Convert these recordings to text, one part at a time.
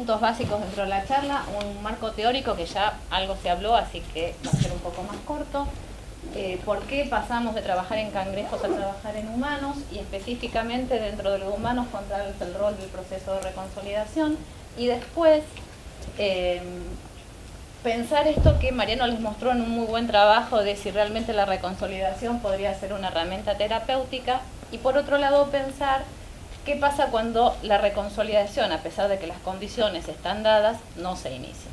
puntos básicos dentro de la charla, un marco teórico que ya algo se habló, así que va a ser un poco más corto. ¿Por qué pasamos de trabajar en cangrejos a trabajar en humanos? Y específicamente dentro de los humanos, contar el rol del proceso de reconsolidación. Y después, pensar esto que Mariano les mostró en un muy buen trabajo de si realmente la reconsolidación podría ser una herramienta terapéutica. Y por otro lado, pensar qué pasa cuando la reconsolidación, a pesar de que las condiciones están dadas, no se inicia.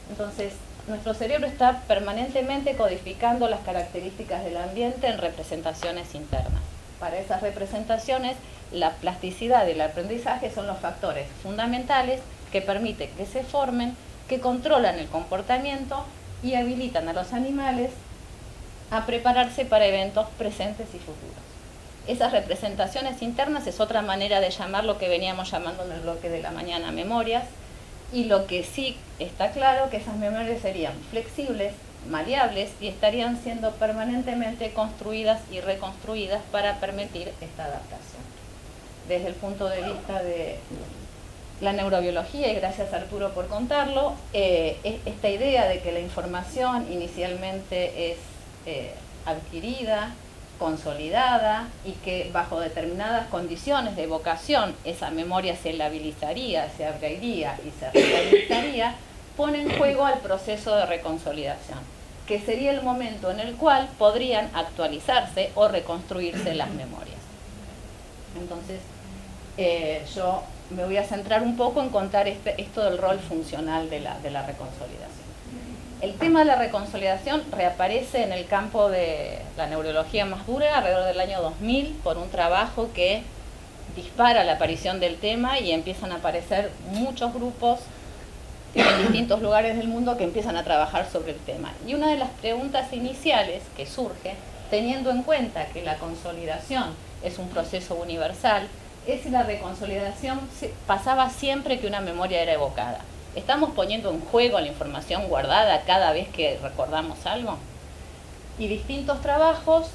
Entonces, nuestro cerebro está permanentemente codificando las características del ambiente en representaciones internas. Para esas representaciones, la plasticidad y el aprendizaje son los factores fundamentales que permiten que se formen, que controlan el comportamiento y habilitan a los animales a prepararse para eventos presentes y futuros. Esas representaciones internas es otra manera de llamar lo que veníamos llamando en el bloque de la mañana memorias, y lo que sí está claro que esas memorias serían flexibles, maleables y estarían siendo permanentemente construidas y reconstruidas para permitir esta adaptación. Desde el punto de vista de la neurobiología, y gracias Arturo por contarlo, esta idea de que la información inicialmente es adquirida, consolidada, y que bajo determinadas condiciones de evocación esa memoria se labilizaría, se abriría y se rehabilitaría, pone en juego al proceso de reconsolidación, que sería el momento en el cual podrían actualizarse o reconstruirse las memorias. Entonces, yo me voy a centrar un poco en contar esto del rol funcional de la reconsolidación. El tema de la reconsolidación reaparece en el campo de la neurología más dura alrededor del año 2000 por un trabajo que dispara la aparición del tema y empiezan a aparecer muchos grupos en distintos lugares del mundo que empiezan a trabajar sobre el tema. Y una de las preguntas iniciales que surge, teniendo en cuenta que la consolidación es un proceso universal, es si la reconsolidación pasaba siempre que una memoria era evocada. ¿Estamos poniendo en juego la información guardada cada vez que recordamos algo? Y distintos trabajos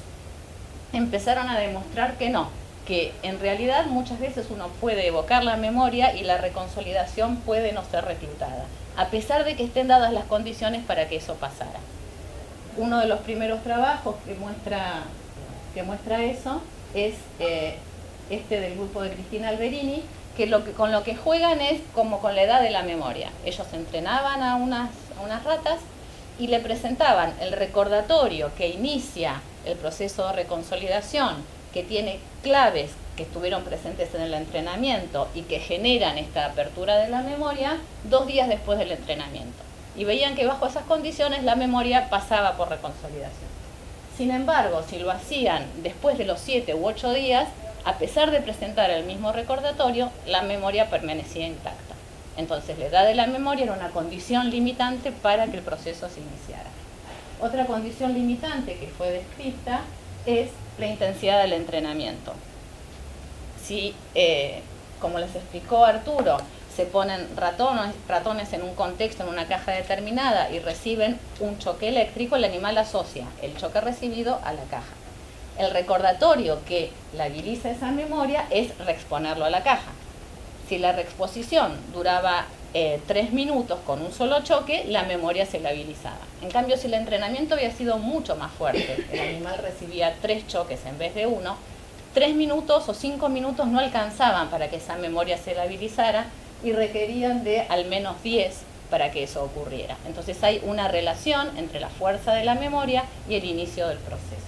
empezaron a demostrar que no, que en realidad muchas veces uno puede evocar la memoria y la reconsolidación puede no ser reclutada, a pesar de que estén dadas las condiciones para que eso pasara. Uno de los primeros trabajos que muestra eso es este del grupo de Cristina Alberini, que con lo que juegan es como con la edad de la memoria. Ellos entrenaban a unas ratas y le presentaban el recordatorio que inicia el proceso de reconsolidación, que tiene claves que estuvieron presentes en el entrenamiento y que generan esta apertura de la memoria 2 días después del entrenamiento. Y veían que bajo esas condiciones la memoria pasaba por reconsolidación. Sin embargo, si lo hacían después de los 7 u 8 días, a pesar de presentar el mismo recordatorio, la memoria permanecía intacta. Entonces, la edad de la memoria era una condición limitante para que el proceso se iniciara. Otra condición limitante que fue descrita es la intensidad del entrenamiento. Si, como les explicó Arturo, se ponen ratones en un contexto, en una caja determinada, y reciben un choque eléctrico, el animal asocia el choque recibido a la caja. El recordatorio que labiliza esa memoria es reexponerlo a la caja. Si la reexposición duraba 3 minutos con un solo choque, la memoria se labilizaba. En cambio, si el entrenamiento había sido mucho más fuerte, el animal recibía 3 choques en vez de 1, 3 minutos o 5 minutos no alcanzaban para que esa memoria se labilizara y requerían de al menos 10 para que eso ocurriera. Entonces hay una relación entre la fuerza de la memoria y el inicio del proceso.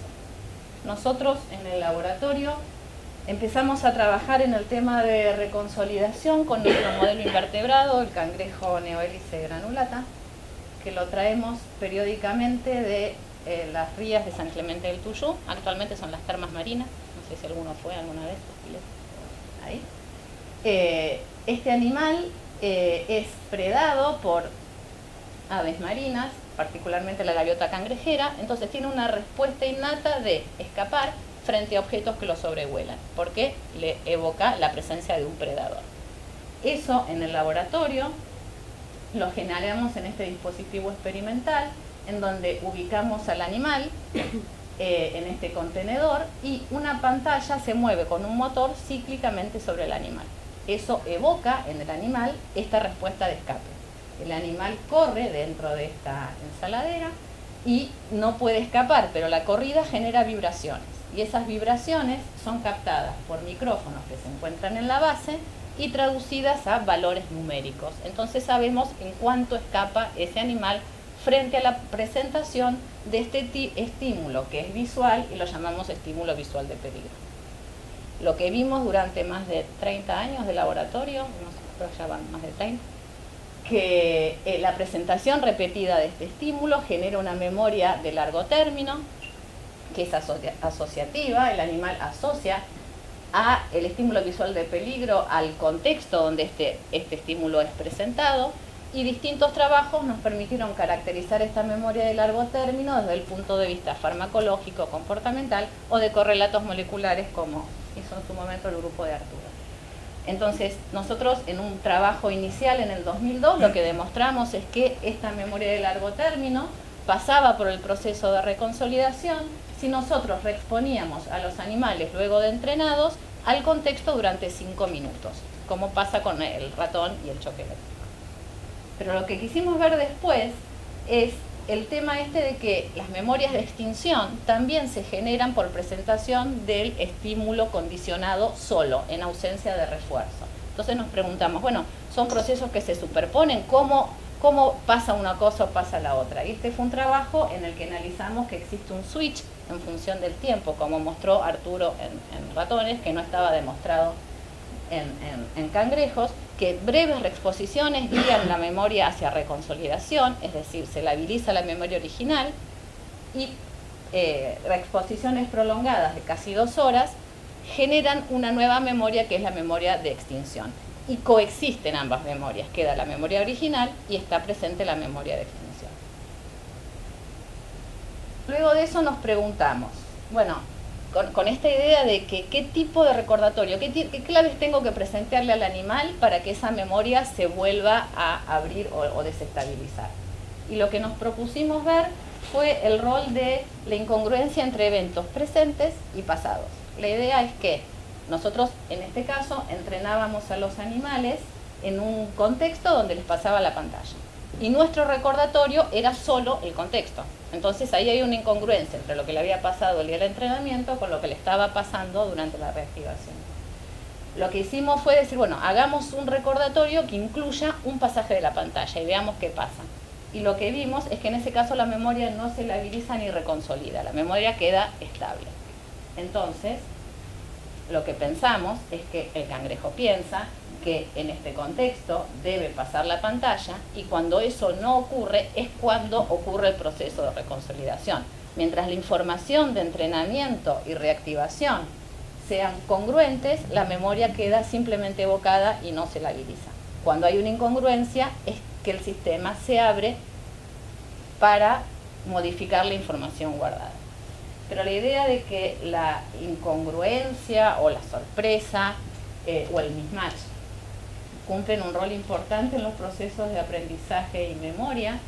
Nosotros en el laboratorio empezamos a trabajar en el tema de reconsolidación con nuestro modelo invertebrado, el cangrejo neohélice granulata, que lo traemos periódicamente de las rías de San Clemente del Tuyú. Actualmente son las termas marinas, no sé si alguno fue alguna vez ahí. Este animal es predado por aves marinas, particularmente la gaviota cangrejera, entonces tiene una respuesta innata de escapar frente a objetos que lo sobrevuelan, porque le evoca la presencia de un predador. Eso en el laboratorio lo generamos en este dispositivo experimental, en donde ubicamos al animal en este contenedor y una pantalla se mueve con un motor cíclicamente sobre el animal. eso evoca en el animal esta respuesta de escape. El animal corre dentro de esta ensaladera y no puede escapar, pero la corrida genera vibraciones. Y esas vibraciones son captadas por micrófonos que se encuentran en la base y traducidas a valores numéricos. Entonces sabemos en cuánto escapa ese animal frente a la presentación de este estímulo que es visual y lo llamamos estímulo visual de peligro. Lo que vimos durante más de 30 años de laboratorio, no sé, creo que ya van más de 30, que la presentación repetida de este estímulo genera una memoria de largo término, que es asociativa. El animal asocia el estímulo visual de peligro al contexto donde este estímulo es presentado, y distintos trabajos nos permitieron caracterizar esta memoria de largo término desde el punto de vista farmacológico, comportamental o de correlatos moleculares, como hizo en su momento el grupo de Arturo. Entonces, nosotros en un trabajo inicial en el 2002 lo que demostramos es que esta memoria de largo término pasaba por el proceso de reconsolidación si nosotros reexponíamos a los animales luego de entrenados al contexto durante 5 minutos, como pasa con el ratón y el choque eléctrico. Pero lo que quisimos ver después es el tema de que las memorias de extinción también se generan por presentación del estímulo condicionado solo, en ausencia de refuerzo. Entonces nos preguntamos, bueno, son procesos que se superponen, ¿cómo pasa una cosa o pasa la otra? Y este fue un trabajo en el que analizamos que existe un switch en función del tiempo, como mostró Arturo en ratones, que no estaba demostrado en cangrejos, que breves reexposiciones guían la memoria hacia reconsolidación, es decir, se labiliza la memoria original, y reexposiciones prolongadas de casi 2 horas generan una nueva memoria que es la memoria de extinción. Y coexisten ambas memorias, queda la memoria original y está presente la memoria de extinción. Luego de eso nos preguntamos, bueno, con esta idea de que qué tipo de recordatorio, qué claves tengo que presentarle al animal para que esa memoria se vuelva a abrir o desestabilizar. Y lo que nos propusimos ver fue el rol de la incongruencia entre eventos presentes y pasados. La idea es que nosotros, en este caso, entrenábamos a los animales en un contexto donde les pasaba la pantalla. Y nuestro recordatorio era solo el contexto. Entonces ahí hay una incongruencia entre lo que le había pasado el día del entrenamiento con lo que le estaba pasando durante la reactivación. Lo que hicimos fue decir, bueno, hagamos un recordatorio que incluya un pasaje de la pantalla y veamos qué pasa. Y lo que vimos es que en ese caso la memoria no se labiliza ni reconsolida, la memoria queda estable. Entonces, lo que pensamos es que el cangrejo piensa que en este contexto debe pasar la pantalla, y cuando eso no ocurre es cuando ocurre el proceso de reconsolidación. Mientras la información de entrenamiento y reactivación sean congruentes, la memoria queda simplemente evocada y no se labiliza. Cuando hay una incongruencia es que el sistema se abre para modificar la información guardada. Pero la idea de que la incongruencia o la sorpresa o el mismatch cumplen un rol importante en los procesos de aprendizaje y memoria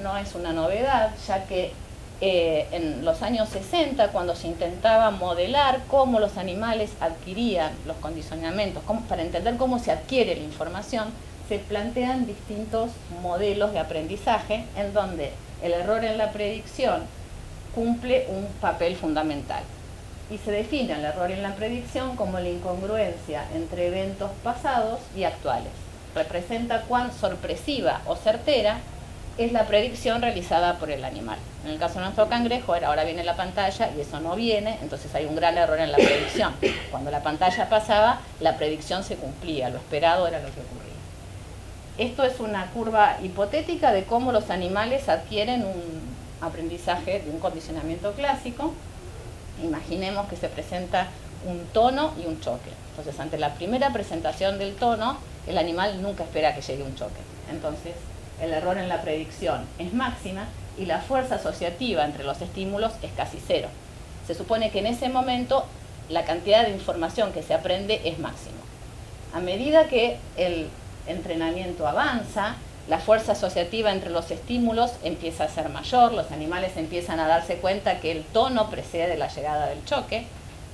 no es una novedad, ya que en los años 60, cuando se intentaba modelar cómo los animales adquirían los condicionamientos, para entender cómo se adquiere la información, se plantean distintos modelos de aprendizaje en donde el error en la predicción cumple un papel fundamental. Y se define el error en la predicción como la incongruencia entre eventos pasados y actuales. Representa cuán sorpresiva o certera es la predicción realizada por el animal. En el caso de nuestro cangrejo, ahora viene la pantalla y eso no viene, entonces hay un gran error en la predicción. Cuando la pantalla pasaba, la predicción se cumplía, lo esperado era lo que ocurría. Esto es una curva hipotética de cómo los animales adquieren un aprendizaje de un condicionamiento clásico. Imaginemos que se presenta un tono y un choque. Entonces, ante la primera presentación del tono, el animal nunca espera que llegue un choque. Entonces, el error en la predicción es máxima y la fuerza asociativa entre los estímulos es casi cero. Se supone que en ese momento la cantidad de información que se aprende es máxima. A medida que el entrenamiento avanza, la fuerza asociativa entre los estímulos empieza a ser mayor, los animales empiezan a darse cuenta que el tono precede la llegada del choque,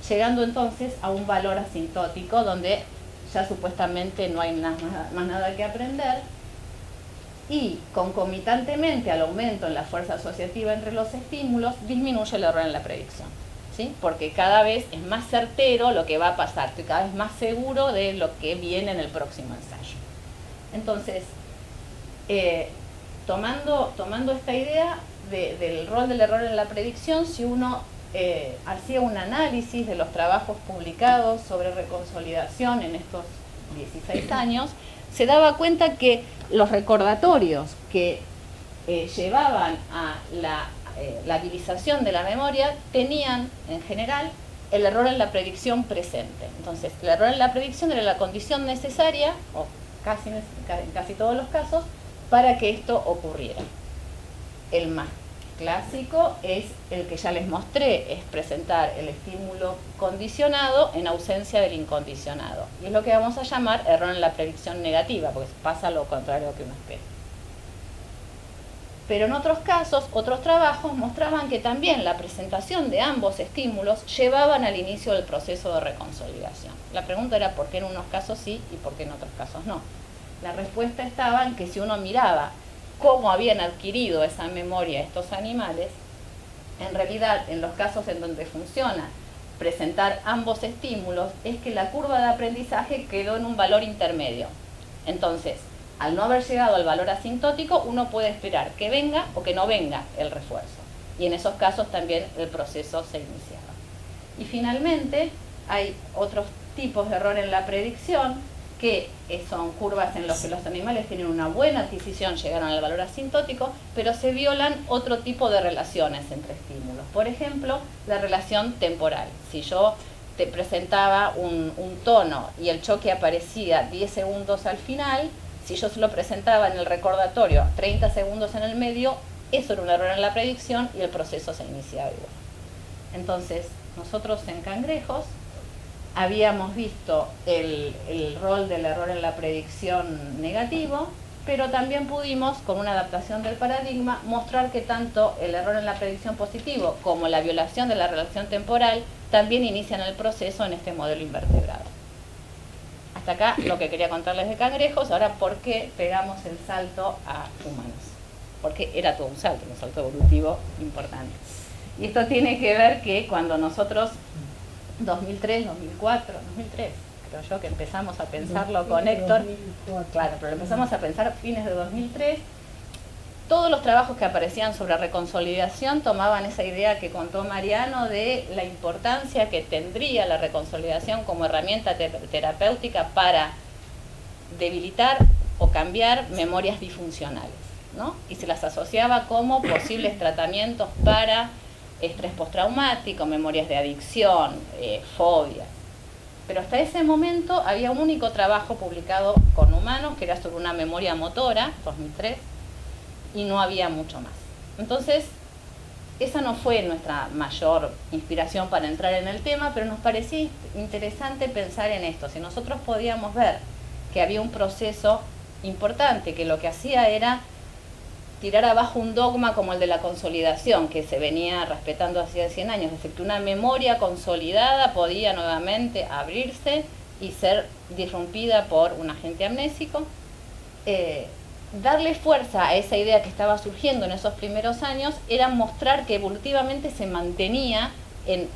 llegando entonces a un valor asintótico donde ya supuestamente no hay más nada que aprender, y concomitantemente al aumento en la fuerza asociativa entre los estímulos, disminuye el error en la predicción, ¿sí? Porque cada vez es más certero lo que va a pasar, estoy cada vez más seguro de lo que viene en el próximo ensayo. Entonces, tomando esta idea del rol del error en la predicción, si uno hacía un análisis de los trabajos publicados sobre reconsolidación en estos 16 años, se daba cuenta que los recordatorios que llevaban a la utilización de la memoria tenían, en general, el error en la predicción presente. Entonces, el error en la predicción era la condición necesaria, o en casi todos los casos, para que esto ocurriera. El más clásico es el que ya les mostré, es presentar el estímulo condicionado en ausencia del incondicionado. Y es lo que vamos a llamar error en la predicción negativa, porque pasa lo contrario a lo que uno espera. Pero en otros casos, otros trabajos mostraban que también la presentación de ambos estímulos llevaban al inicio del proceso de reconsolidación. La pregunta era por qué en unos casos sí y por qué en otros casos no. La respuesta estaba en que si uno miraba cómo habían adquirido esa memoria estos animales, en realidad en los casos en donde funciona presentar ambos estímulos es que la curva de aprendizaje quedó en un valor intermedio. Entonces, al no haber llegado al valor asintótico, uno puede esperar que venga o que no venga el refuerzo. Y en esos casos también el proceso se iniciaba. Y finalmente, hay otros tipos de error en la predicción, que son curvas en las que los animales tienen una buena adquisición, llegaron al valor asintótico, pero se violan otro tipo de relaciones entre estímulos. Por ejemplo, la relación temporal. Si yo te presentaba un tono y el choque aparecía 10 segundos al final, si yo se lo presentaba en el recordatorio 30 segundos en el medio, eso era un error en la predicción y el proceso se iniciaba igual. Entonces, nosotros en cangrejos habíamos visto el rol del error en la predicción negativo, pero también pudimos, con una adaptación del paradigma, mostrar que tanto el error en la predicción positivo como la violación de la relación temporal también inician el proceso en este modelo invertebrado. Hasta acá lo que quería contarles de cangrejos. Ahora, ¿por qué pegamos el salto a humanos? Porque era todo un salto evolutivo importante. Y esto tiene que ver que cuando nosotros 2003, creo yo que empezamos a pensarlo con Héctor. Claro, pero lo empezamos a pensar fines de 2003. Todos los trabajos que aparecían sobre reconsolidación tomaban esa idea que contó Mariano de la importancia que tendría la reconsolidación como herramienta terapéutica para debilitar o cambiar memorias disfuncionales, ¿no? Y se las asociaba como posibles tratamientos para estrés postraumático, memorias de adicción, fobias. Pero hasta ese momento había un único trabajo publicado con humanos, que era sobre una memoria motora, 2003, y no había mucho más. Entonces, esa no fue nuestra mayor inspiración para entrar en el tema, pero nos parecía interesante pensar en esto. Si nosotros podíamos ver que había un proceso importante, que lo que hacía era tirar abajo un dogma como el de la consolidación, que se venía respetando hacía 100 años, es decir, que una memoria consolidada podía nuevamente abrirse y ser disrumpida por un agente amnésico. Darle fuerza a esa idea que estaba surgiendo en esos primeros años era mostrar que evolutivamente se mantenía en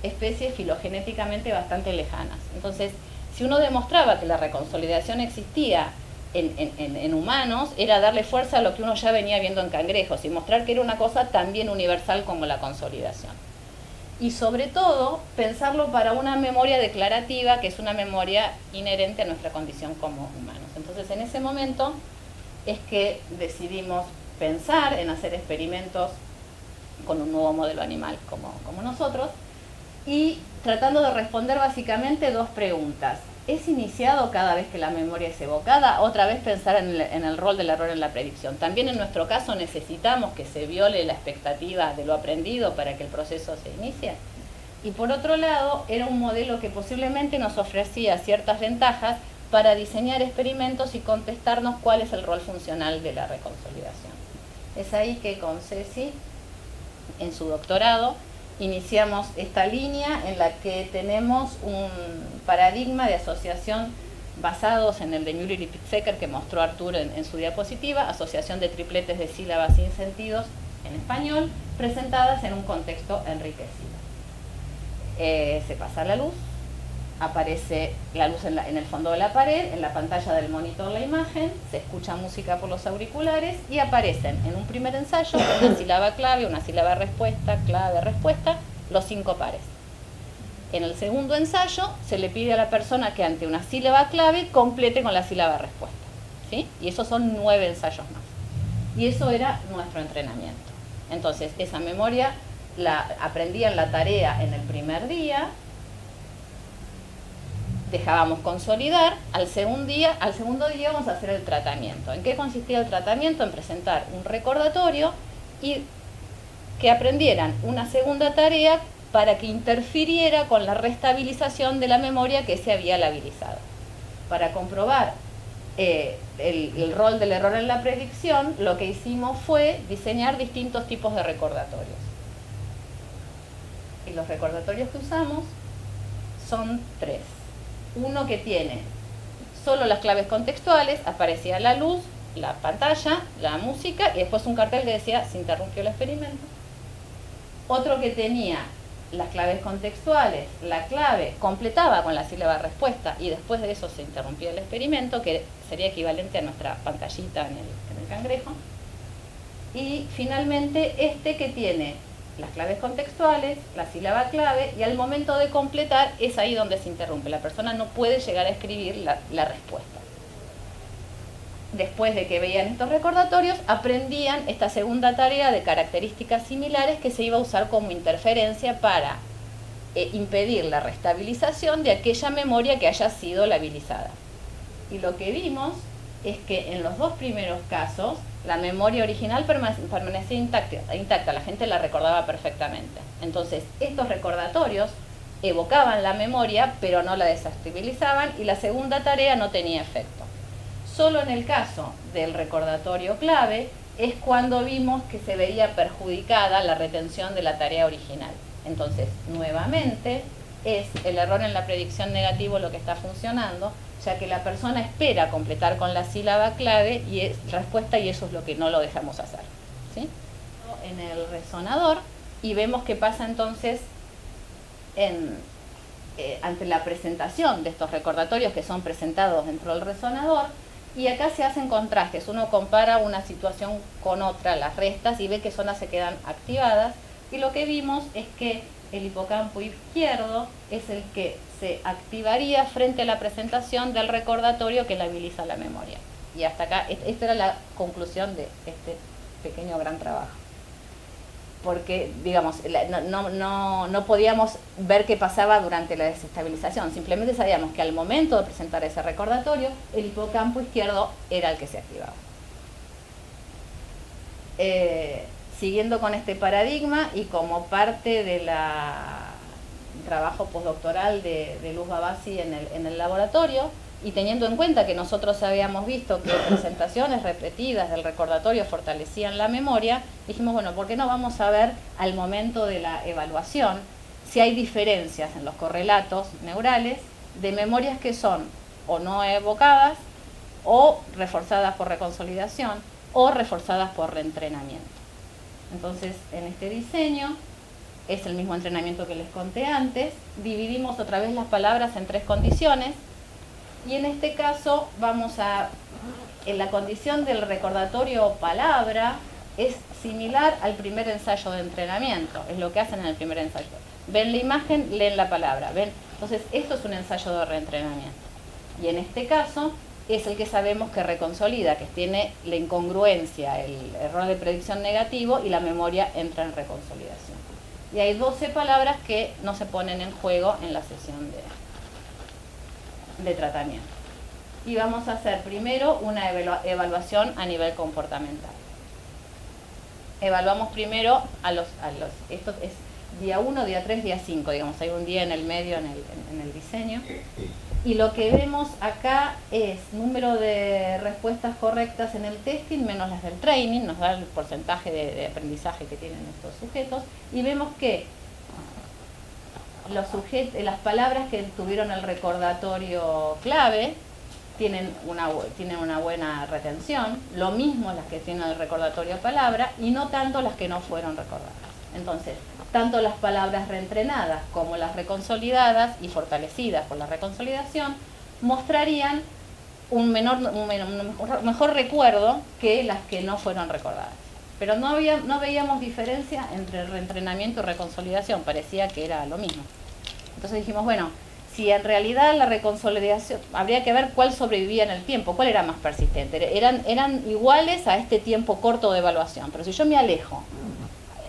especies filogenéticamente bastante lejanas. Entonces, si uno demostraba que la reconsolidación existía en humanos, era darle fuerza a lo que uno ya venía viendo en cangrejos y mostrar que era una cosa también universal como la consolidación. Y sobre todo, pensarlo para una memoria declarativa, que es una memoria inherente a nuestra condición como humanos. Entonces, en ese momento es que decidimos pensar en hacer experimentos con un nuevo modelo animal como nosotros, y tratando de responder básicamente dos preguntas. ¿Es iniciado cada vez que la memoria es evocada? Otra vez pensar en el rol del error en la predicción. También en nuestro caso necesitamos que se viole la expectativa de lo aprendido para que el proceso se inicie. Y por otro lado, era un modelo que posiblemente nos ofrecía ciertas ventajas para diseñar experimentos y contestarnos cuál es el rol funcional de la reconsolidación. Es ahí que con Ceci, en su doctorado, iniciamos esta línea en la que tenemos un paradigma de asociación basados en el de Müller y Picksecker que mostró Arturo en su diapositiva, asociación de tripletes de sílabas sin sentidos en español, presentadas en un contexto enriquecido. Se pasa la luz, aparece la luz en el fondo de la pared, en la pantalla del monitor la imagen, se escucha música por los auriculares y aparecen en un primer ensayo una sílaba clave, una sílaba respuesta, clave, respuesta, los 5 pares. En el segundo ensayo se le pide a la persona que ante una sílaba clave complete con la sílaba respuesta, ¿sí? Y esos son 9 ensayos más. Y eso era nuestro entrenamiento. Entonces, esa memoria la aprendían la tarea en el primer día, dejábamos consolidar, al segundo día vamos a hacer el tratamiento. ¿En qué consistía el tratamiento? En presentar un recordatorio y que aprendieran una segunda tarea para que interfiriera con la restabilización de la memoria que se había labilizado. Para comprobar el rol del error en la predicción, lo que hicimos fue diseñar distintos tipos de recordatorios. Y los recordatorios que usamos son 3. Uno que tiene solo las claves contextuales, aparecía la luz, la pantalla, la música y después un cartel que decía se interrumpió el experimento. Otro que tenía las claves contextuales, la clave completaba con la sílaba respuesta y después de eso se interrumpía el experimento, que sería equivalente a nuestra pantallita en el cangrejo. Y finalmente este que tiene las claves contextuales, la sílaba clave, y al momento de completar es ahí donde se interrumpe. La persona no puede llegar a escribir la respuesta. Después de que veían estos recordatorios, aprendían esta segunda tarea de características similares que se iba a usar como interferencia para impedir la restabilización de aquella memoria que haya sido labilizada. Y lo que vimos es que en los 2 primeros casos, la memoria original permanecía intacta, la gente la recordaba perfectamente. Entonces, estos recordatorios evocaban la memoria, pero no la desestabilizaban, y la segunda tarea no tenía efecto. Solo en el caso del recordatorio clave es cuando vimos que se veía perjudicada la retención de la tarea original. Entonces, nuevamente, es el error en la predicción negativo lo que está funcionando, ya que la persona espera completar con la sílaba clave y es respuesta, y eso es lo que no lo dejamos hacer, ¿sí? En el resonador, y vemos qué pasa entonces ante la presentación de estos recordatorios que son presentados dentro del resonador, y acá se hacen contrastes. Uno compara una situación con otra, las restas, y ve qué zonas se quedan activadas, y lo que vimos es que el hipocampo izquierdo es el que se activaría frente a la presentación del recordatorio que labiliza la memoria. Y hasta acá, esta era la conclusión de este pequeño gran trabajo. Porque, digamos, no podíamos ver qué pasaba durante la desestabilización. Simplemente sabíamos que al momento de presentar ese recordatorio, el hipocampo izquierdo era el que se activaba. Siguiendo con este paradigma y como parte del trabajo postdoctoral de Luz Babasi en el laboratorio, y teniendo en cuenta que nosotros habíamos visto que presentaciones repetidas del recordatorio fortalecían la memoria, dijimos, bueno, ¿por qué no vamos a ver al momento de la evaluación si hay diferencias en los correlatos neurales de memorias que son o no evocadas, o reforzadas por reconsolidación, o reforzadas por reentrenamiento? Entonces, en este diseño, es el mismo entrenamiento que les conté antes, dividimos otra vez las palabras en 3 condiciones, y en este caso en la condición del recordatorio palabra, es similar al primer ensayo de entrenamiento, es lo que hacen en el primer ensayo. Ven la imagen, leen la palabra, ¿ven? Entonces, esto es un ensayo de reentrenamiento. Y en este caso, es el que sabemos que reconsolida, que tiene la incongruencia, el error de predicción negativo, y la memoria entra en reconsolidación. Y hay 12 palabras que no se ponen en juego en la sesión de tratamiento. Y vamos a hacer primero una evaluación a nivel comportamental. Evaluamos primero esto es día 1, día 3, día 5, digamos, hay un día en el medio en el diseño. Y lo que vemos acá es número de respuestas correctas en el testing menos las del training, nos da el porcentaje de aprendizaje que tienen estos sujetos, y vemos que las palabras que tuvieron el recordatorio clave tienen una buena retención, lo mismo las que tienen el recordatorio palabra y no tanto las que no fueron recordadas. Entonces, tanto las palabras reentrenadas como las reconsolidadas y fortalecidas por la reconsolidación mostrarían un mejor recuerdo que las que no fueron recordadas. Pero no veíamos diferencia entre reentrenamiento y reconsolidación, parecía que era lo mismo. Entonces dijimos, bueno, si en realidad la reconsolidación, habría que ver cuál sobrevivía en el tiempo, cuál era más persistente. Eran iguales a este tiempo corto de evaluación, pero si yo me alejo,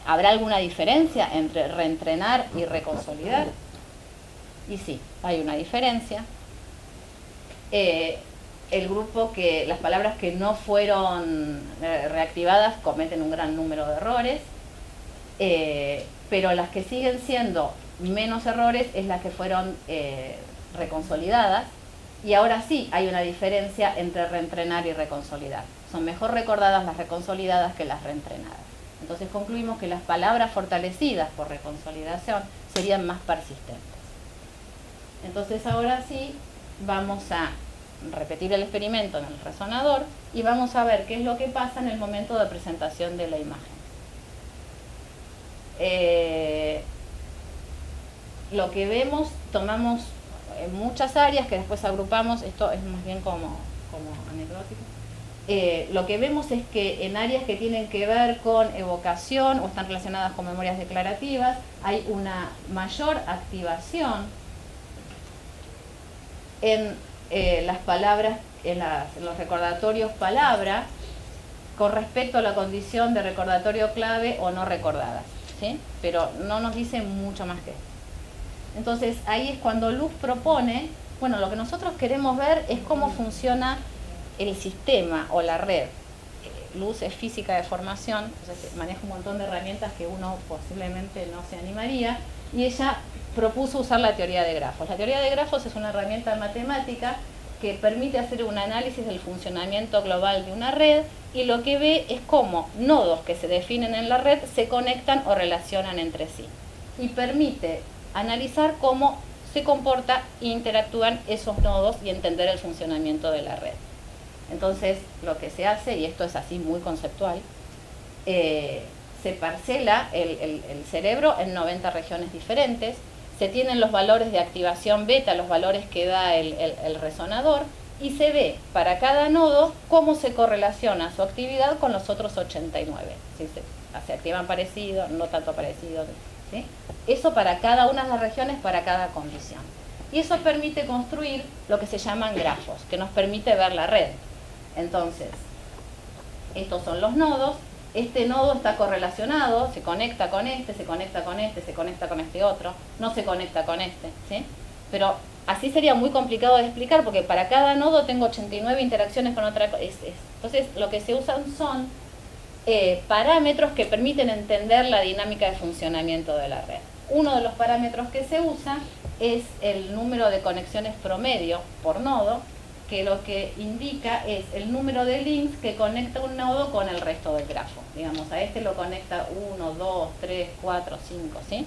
¿habrá alguna diferencia entre reentrenar y reconsolidar? Y sí, hay una diferencia. El grupo las palabras que no fueron reactivadas cometen un gran número de errores, pero las que siguen siendo menos errores es las que fueron reconsolidadas, y ahora sí hay una diferencia entre reentrenar y reconsolidar. Son mejor recordadas las reconsolidadas que las reentrenadas. Entonces concluimos que las palabras fortalecidas por reconsolidación serían más persistentes. Entonces ahora sí vamos a repetir el experimento en el resonador y vamos a ver qué es lo que pasa en el momento de presentación de la imagen. Lo que vemos, tomamos muchas áreas que después agrupamos, esto es más bien como anecdótico. Lo que vemos es que en áreas que tienen que ver con evocación o están relacionadas con memorias declarativas, hay una mayor activación en las palabras, en los recordatorios palabra, con respecto a la condición de recordatorio clave o no recordadas, ¿sí? Pero no nos dice mucho más que esto. Entonces ahí es cuando Luz propone, bueno, lo que nosotros queremos ver es cómo funciona el sistema o la red. Luz es física de formación, entonces maneja un montón de herramientas que uno posiblemente no se animaría, y ella propuso usar la teoría de grafos. La teoría de grafos es una herramienta matemática que permite hacer un análisis del funcionamiento global de una red, y lo que ve es cómo nodos que se definen en la red se conectan o relacionan entre sí, y permite analizar cómo se comporta e interactúan esos nodos y entender el funcionamiento de la red. Entonces lo que se hace, y esto es así muy conceptual, se parcela el cerebro en 90 regiones diferentes, se tienen los valores de activación beta, los valores que da el resonador, y se ve para cada nodo cómo se correlaciona su actividad con los otros 89. ¿Sí? Se activan parecido, no tanto parecido, ¿sí? Eso para cada una de las regiones, para cada condición. Y eso permite construir lo que se llaman grafos, que nos permite ver la red. Entonces, estos son los nodos. Este nodo está correlacionado, se conecta con este, se conecta con este, se conecta con este otro, no se conecta con este, ¿sí? Pero así sería muy complicado de explicar, porque para cada nodo tengo 89 interacciones con otra cosa. Entonces, lo que se usan son parámetros que permiten entender la dinámica de funcionamiento de la red. Uno de los parámetros que se usa es el número de conexiones promedio por nodo, que lo que indica es el número de links que conecta un nodo con el resto del grafo. Digamos, a este lo conecta 1, 2, 3, 4, 5, ¿sí?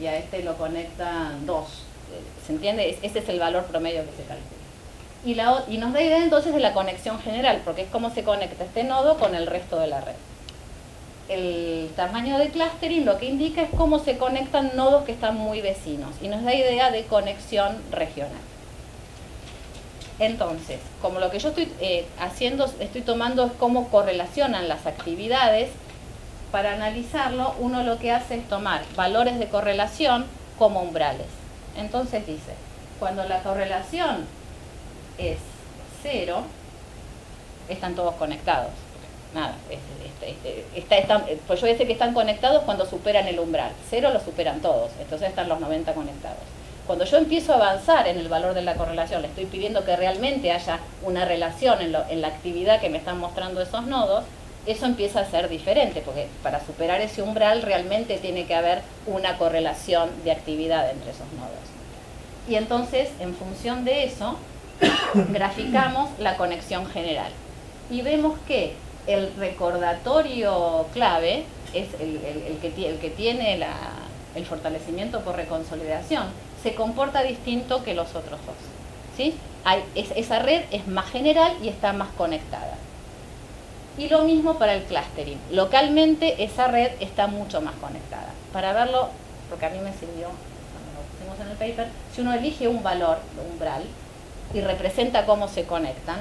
Y a este lo conecta 2. ¿Se entiende? Ese es el valor promedio que se calcula. Y nos da idea entonces de la conexión general, porque es cómo se conecta este nodo con el resto de la red. El tamaño de clustering lo que indica es cómo se conectan nodos que están muy vecinos, y nos da idea de conexión regional. Entonces, como lo que yo estoy estoy tomando es cómo correlacionan las actividades, para analizarlo uno lo que hace es tomar valores de correlación como umbrales. Entonces dice, cuando la correlación es 0, están todos conectados. Nada, pues yo voy a decir que están conectados cuando superan el umbral. 0 lo superan todos, entonces están los 90 conectados. Cuando yo empiezo a avanzar en el valor de la correlación, le estoy pidiendo que realmente haya una relación en la actividad que me están mostrando esos nodos, eso empieza a ser diferente, porque para superar ese umbral realmente tiene que haber una correlación de actividad entre esos nodos. Y entonces, en función de eso, graficamos la conexión general. Y vemos que el recordatorio clave es el que tiene el fortalecimiento por reconsolidación, se comporta distinto que los otros dos. ¿sí? Esa red es más general y está más conectada. Y lo mismo para el clustering. Localmente esa red está mucho más conectada. Para verlo, porque a mí me sirvió cuando lo pusimos en el paper, si uno elige un valor, umbral, y representa cómo se conectan,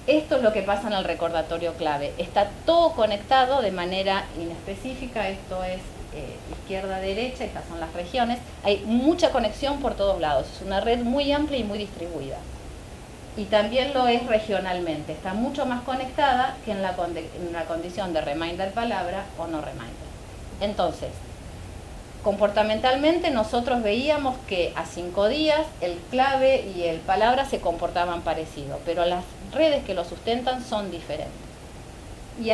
esto es lo que pasa en el recordatorio clave. Está todo conectado de manera inespecífica, esto es izquierda-derecha, estas son las regiones. Hay mucha conexión por todos lados, es una red muy amplia y muy distribuida. Y también lo es regionalmente, está mucho más conectada que en la condición de reminder palabra o no reminder. Entonces, comportamentalmente nosotros veíamos que a 5 días el clave y el palabra se comportaban parecido, pero las redes que lo sustentan son diferentes. Y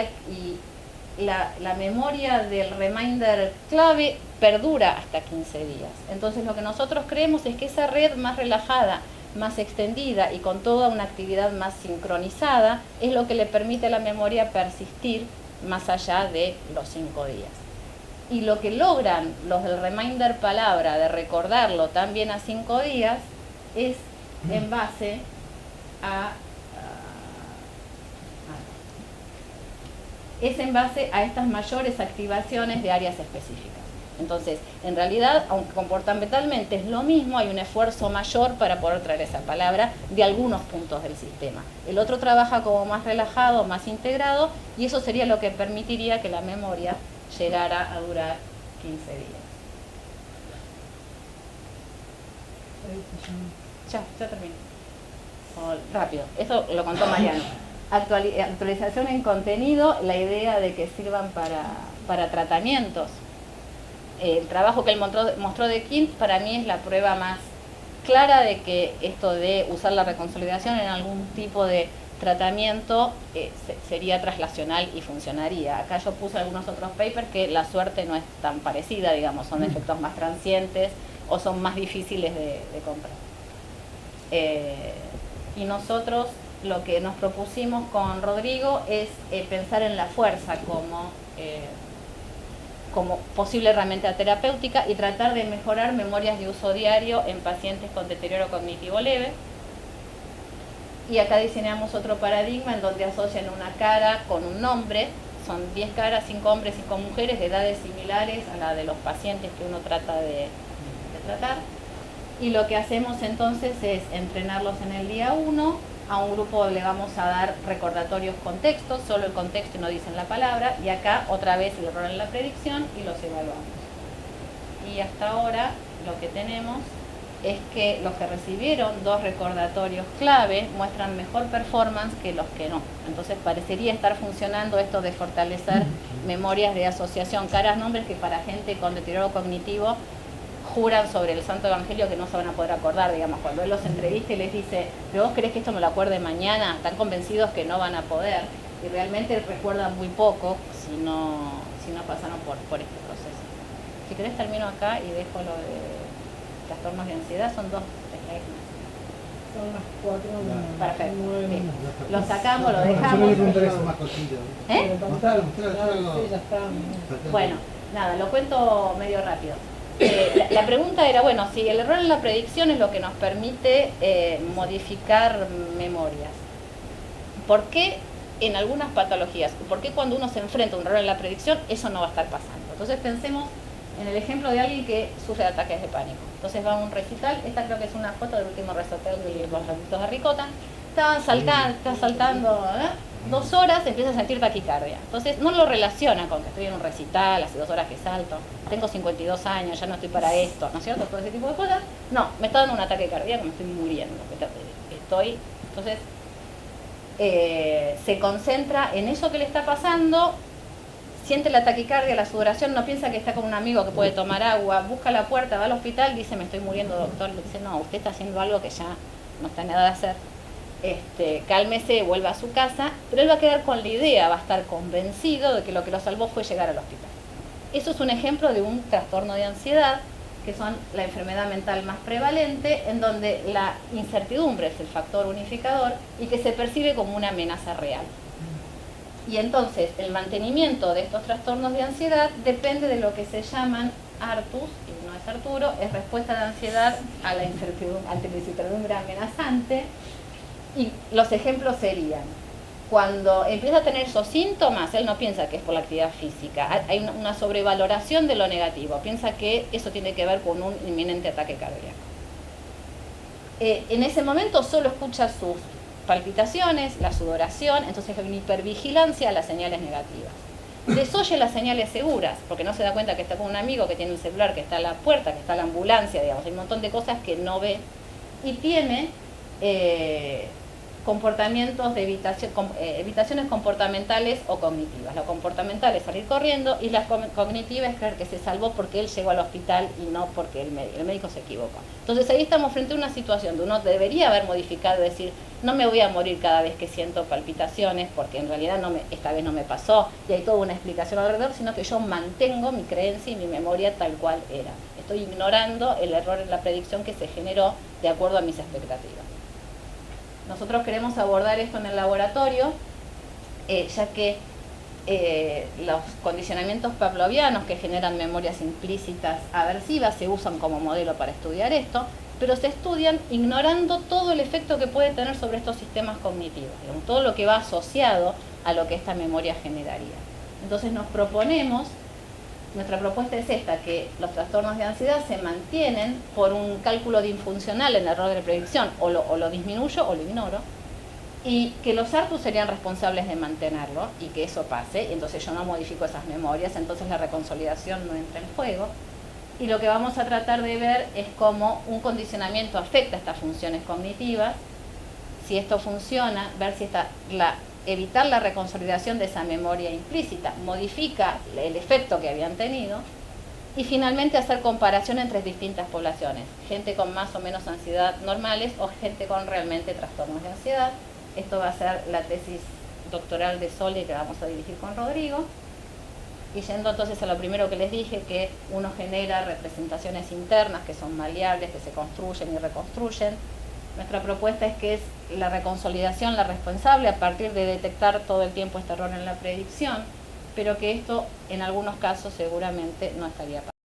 la memoria del reminder clave perdura hasta 15 días. Entonces lo que nosotros creemos es que esa red más relajada, más extendida y con toda una actividad más sincronizada es lo que le permite a la memoria persistir más allá de los 5 días. Y lo que logran los del reminder palabra de recordarlo también a 5 días es en base a estas mayores activaciones de áreas específicas. Entonces, en realidad, aunque comportamentalmente es lo mismo, hay un esfuerzo mayor para poder traer esa palabra de algunos puntos del sistema. El otro trabaja como más relajado, más integrado, y eso sería lo que permitiría que la memoria llegara a durar 15 días. Ya termino. Rápido, eso lo contó Mariano. Actualización en contenido, la idea de que sirvan para tratamientos. El trabajo que él mostró de Kint para mí es la prueba más clara de que esto de usar la reconsolidación en algún tipo de tratamiento sería traslacional y funcionaría. Acá yo puse algunos otros papers que la suerte no es tan parecida, digamos, son efectos más transientes o son más difíciles de comprar. Y nosotros lo que nos propusimos con Rodrigo es pensar en la fuerza como posible herramienta terapéutica y tratar de mejorar memorias de uso diario en pacientes con deterioro cognitivo leve. Y acá diseñamos otro paradigma en donde asocian una cara con un nombre. Son 10 caras, 5 hombres y 5 mujeres de edades similares a la de los pacientes que uno trata de tratar. Y lo que hacemos entonces es entrenarlos en el día 1. A un grupo le vamos a dar recordatorios con texto, solo el contexto y no dicen la palabra. Y acá otra vez el error en la predicción y los evaluamos. Y hasta ahora lo que tenemos es que los que recibieron 2 recordatorios clave muestran mejor performance que los que no. Entonces parecería estar funcionando esto de fortalecer memorias de asociación caras-nombres que para gente con deterioro cognitivo juran sobre el Santo Evangelio que no se van a poder acordar, digamos, cuando él los entrevista y les dice, ¿pero vos crees que esto me lo acuerde mañana? Están convencidos que no van a poder y realmente recuerdan muy poco si no pasaron por este proceso. Si querés termino acá y dejo lo de trastornos de ansiedad, son 2 slides más. Son las 4. Perfecto. Lo sacamos, lo dejamos. Yo le preguntaré eso más cortito. ¿Eh? Sí, ya está. Bueno, nada, lo cuento medio rápido. La pregunta era, bueno, si el error en la predicción es lo que nos permite modificar memorias, ¿por qué en algunas patologías, por qué cuando uno se enfrenta a un error en la predicción, eso no va a estar pasando? Entonces pensemos en el ejemplo de alguien que sufre de ataques de pánico. Entonces va a un recital, esta creo que es una foto del último recital de los ratitos de Ricota, está saltando 2 horas, empieza a sentir taquicardia. Entonces no lo relaciona con que estoy en un recital, hace 2 horas que salto, tengo 52 años, ya no estoy para esto, ¿no es cierto? Todo ese tipo de cosas. No, me está dando un ataque cardíaco, me estoy muriendo. Entonces se concentra en eso que le está pasando, siente la taquicardia, la sudoración, no piensa que está con un amigo que puede tomar agua, busca la puerta, va al hospital, dice, me estoy muriendo, doctor. Le dice, no, usted está haciendo algo que ya no está en edad de hacer. Cálmese, vuelva a su casa, pero él va a quedar con la idea, va a estar convencido de que lo que lo salvó fue llegar al hospital. Eso es un ejemplo de un trastorno de ansiedad, que son la enfermedad mental más prevalente, en donde la incertidumbre es el factor unificador y que se percibe como una amenaza real. Y entonces el mantenimiento de estos trastornos de ansiedad depende de lo que se llaman Artus, y no es Arturo, es respuesta de ansiedad a la incertidumbre, ante la incertidumbre amenazante. Y los ejemplos serían, cuando empieza a tener esos síntomas, él no piensa que es por la actividad física, hay una sobrevaloración de lo negativo, piensa que eso tiene que ver con un inminente ataque cardíaco. En ese momento solo escucha sus palpitaciones, la sudoración, entonces hay una hipervigilancia a las señales negativas. Desoye las señales seguras, porque no se da cuenta que está con un amigo, que tiene un celular, que está a la puerta, que está la ambulancia, digamos, hay un montón de cosas que no ve, y tiene comportamientos de evitaciones comportamentales o cognitivas. Lo comportamental es salir corriendo y la cognitiva es creer que se salvó porque él llegó al hospital y no porque el médico se equivocó. Entonces ahí estamos frente a una situación donde uno debería haber modificado, decir, no me voy a morir cada vez que siento palpitaciones porque en realidad esta vez no me pasó y hay toda una explicación alrededor, sino que yo mantengo mi creencia y mi memoria tal cual era. Estoy ignorando el error en la predicción que se generó de acuerdo a mis expectativas. Nosotros queremos abordar esto en el laboratorio, ya que los condicionamientos pavlovianos que generan memorias implícitas aversivas se usan como modelo para estudiar esto, pero se estudian ignorando todo el efecto que puede tener sobre estos sistemas cognitivos, digamos, todo lo que va asociado a lo que esta memoria generaría. Entonces nuestra propuesta es esta, que los trastornos de ansiedad se mantienen por un cálculo disfuncional en el error de predicción, o lo disminuyo o lo ignoro, y que los Artus serían responsables de mantenerlo y que eso pase, y entonces yo no modifico esas memorias, entonces la reconsolidación no entra en juego. Y lo que vamos a tratar de ver es cómo un condicionamiento afecta estas funciones cognitivas, si esto funciona, ver si evitar la reconsolidación de esa memoria implícita modifica el efecto que habían tenido, y finalmente hacer comparación entre distintas poblaciones, gente con más o menos ansiedad normales o gente con realmente trastornos de ansiedad. Esto va a ser la tesis doctoral de Sole que vamos a dirigir con Rodrigo. Y yendo entonces a lo primero que les dije, que uno genera representaciones internas que son maleables, que se construyen y reconstruyen. Nuestra propuesta es que es la reconsolidación la responsable a partir de detectar todo el tiempo este error en la predicción, pero que esto en algunos casos seguramente no estaría pasando.